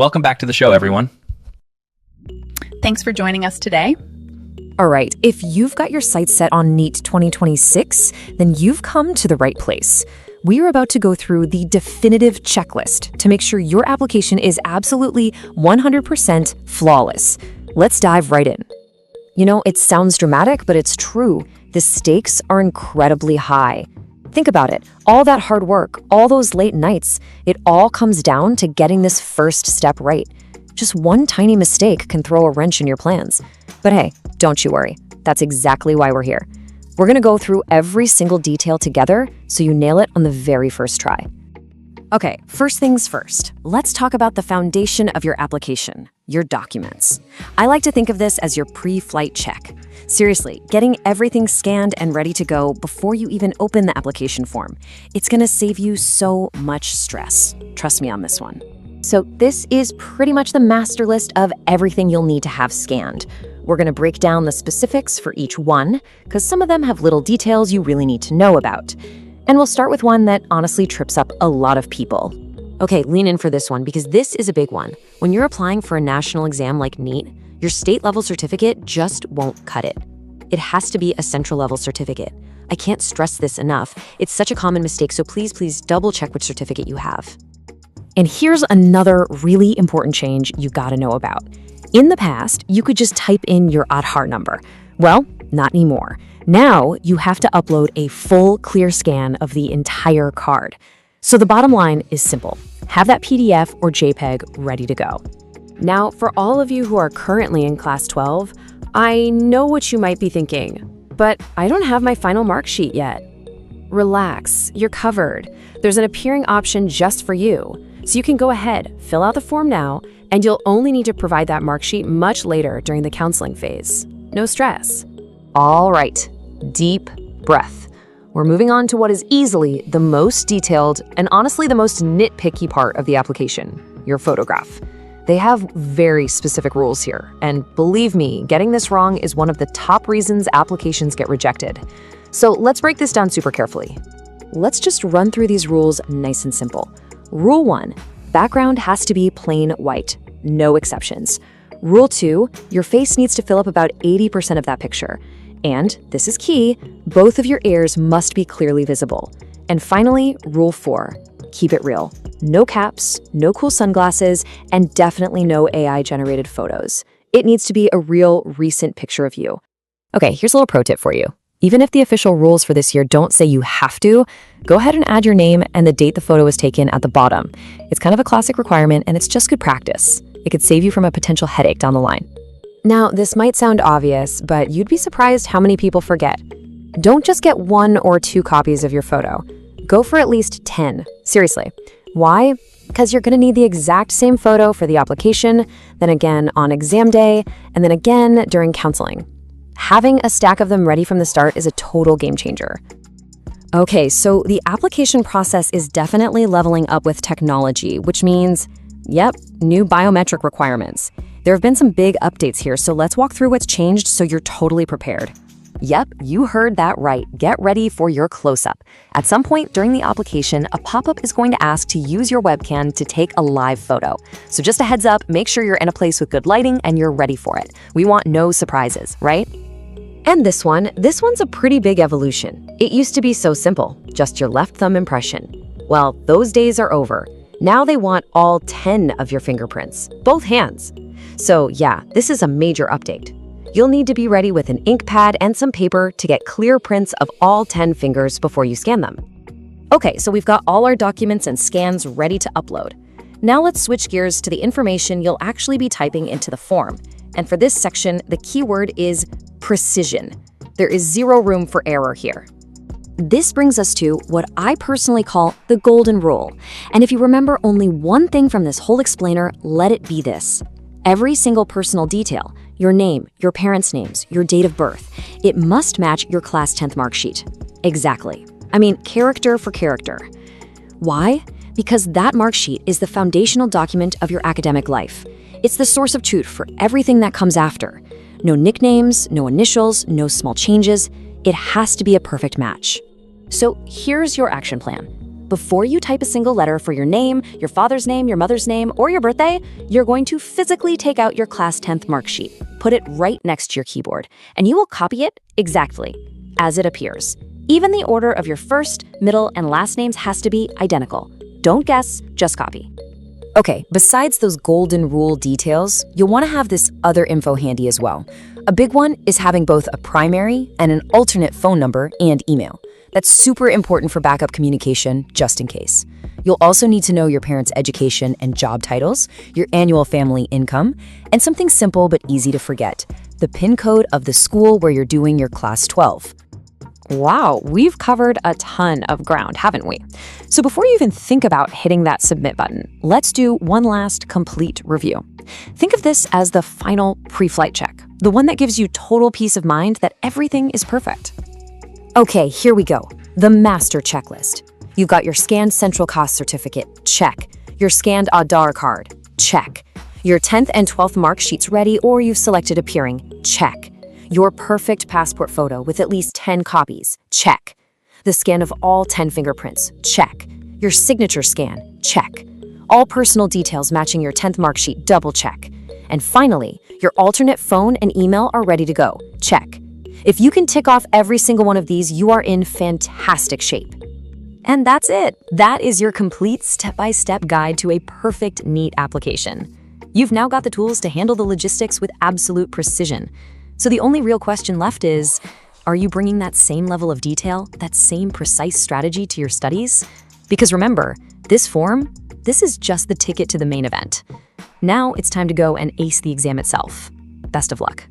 Welcome back to the show, everyone. Thanks for joining us today. All right, if you've got your sights set on NEET 2026, then you've come to the right place. We are about to go through the definitive checklist to make sure your application is absolutely 100% flawless. Let's dive right in. You know, it sounds dramatic, but it's true. The stakes are incredibly high. Think about it. All that hard work, all those late nights, it all comes down to getting this first step right. Just one tiny mistake can throw a wrench in your plans. But hey, don't you worry. That's exactly why we're here. We're going to go through every single detail together so you nail it on the very first try. Okay, first things first. Let's talk about the foundation of your application, your documents. I like to think of this as your pre-flight check. Seriously, getting everything scanned and ready to go before you even open the application form. It's going to save you so much stress. Trust me on this one. So this is pretty much the master list of everything you'll need to have scanned. We're going to break down the specifics for each one, because some of them have little details you really need to know about. And we'll start with one that honestly trips up a lot of people. Okay, lean in for this one, because this is a big one. When you're applying for a national exam like NEET, your state-level certificate just won't cut it. It has to be a central-level certificate. I can't stress this enough. It's such a common mistake, so please double-check which certificate you have. And here's another really important change you gotta know about. In the past, you could just type in your Aadhaar number. Well, not anymore. Now, you have to upload a full clear scan of the entire card. So the bottom line is simple. Have that PDF or JPEG ready to go. Now, for all of you who are currently in Class 12, I know what you might be thinking, but I don't have my final mark sheet yet. Relax, you're covered. There's an appearing option just for you. So you can go ahead, fill out the form now, and you'll only need to provide that mark sheet much later during the counseling phase. No stress. All right, deep breath. We're moving on to what is easily the most detailed and honestly the most nitpicky part of the application, your photograph. They have very specific rules here, and believe me, getting this wrong is one of the top reasons applications get rejected. So let's break this down super carefully. Let's just run through these rules nice and simple. Rule 1, background has to be plain white, no exceptions. Rule 2, your face needs to fill up about 80% of that picture. And, this is key, both of your ears must be clearly visible. And finally, Rule 4, keep it real. No caps, no cool sunglasses, and definitely no AI-generated photos. It needs to be a real, recent picture of you. Okay, here's a little pro tip for you. Even if the official rules for this year don't say you have to, go ahead and add your name and the date the photo was taken at the bottom. It's kind of a classic requirement, and it's just good practice. It could save you from a potential headache down the line. Now, this might sound obvious, but you'd be surprised how many people forget. Don't just get 1 or 2 copies of your photo. Go for at least 10. Seriously. Why? Because you're going to need the exact same photo for the application, then again on exam day, and then again during counseling. Having a stack of them ready from the start is a total game changer. Okay, so the application process is definitely leveling up with technology, which means, yep, new biometric requirements. There have been some big updates here, so let's walk through what's changed so you're totally prepared. Yep, you heard that right. Get ready for your close-up. At some point during the application, a pop-up is going to ask to use your webcam to take a live photo. So just a heads up, make sure you're in a place with good lighting and you're ready for it. We want no surprises, right? And this one's a pretty big evolution. It used to be so simple, just your left thumb impression. Well, those days are over. Now they want all 10 of your fingerprints, both hands. So yeah, this is a major update. You'll need to be ready with an ink pad and some paper to get clear prints of all 10 fingers before you scan them. Okay, so we've got all our documents and scans ready to upload. Now let's switch gears to the information you'll actually be typing into the form. And for this section, the keyword is precision. There is zero room for error here. This brings us to what I personally call the golden rule. And if you remember only one thing from this whole explainer, let it be this. Every single personal detail, your name, your parents' names, your date of birth, it must match your class 10th mark sheet. Exactly. I mean, character for character. Why? Because that mark sheet is the foundational document of your academic life. It's the source of truth for everything that comes after. No nicknames, no initials, no small changes. It has to be a perfect match. So here's your action plan. before you type a single letter for your name, your father's name, your mother's name, or your birthday, you're going to physically take out your class 10th mark sheet, put it right next to your keyboard, and you will copy it exactly as it appears. Even the order of your first, middle, and last names has to be identical. Don't guess, just copy. Okay, besides those golden rule details, you'll want to have this other info handy as well. A big one is having both a primary and an alternate phone number and email. That's super important for backup communication, just in case. You'll also need to know your parents' education and job titles, your annual family income, and something simple but easy to forget, the PIN code of the school where you're doing your class 12. Wow, we've covered a ton of ground, haven't we? So before you even think about hitting that submit button, let's do one last complete review. Think of this as the final pre-flight check, the one that gives you total peace of mind that everything is perfect. Okay, here we go. The master checklist. You've got your scanned central cost certificate, check. Your scanned Aadhaar card, check. Your 10th and 12th mark sheets ready or you've selected appearing, check. Your perfect passport photo with at least 10 copies, check. The scan of all 10 fingerprints, check. Your signature scan, check. All personal details matching your 10th mark sheet, double check. And finally, your alternate phone and email are ready to go, check. If you can tick off every single one of these, you are in fantastic shape. And that's it. That is your complete step-by-step guide to a perfect NEET application. You've now got the tools to handle the logistics with absolute precision. So the only real question left is, are you bringing that same level of detail, that same precise strategy to your studies? Because remember, this is just the ticket to the main event. Now it's time to go and ace the exam itself. Best of luck.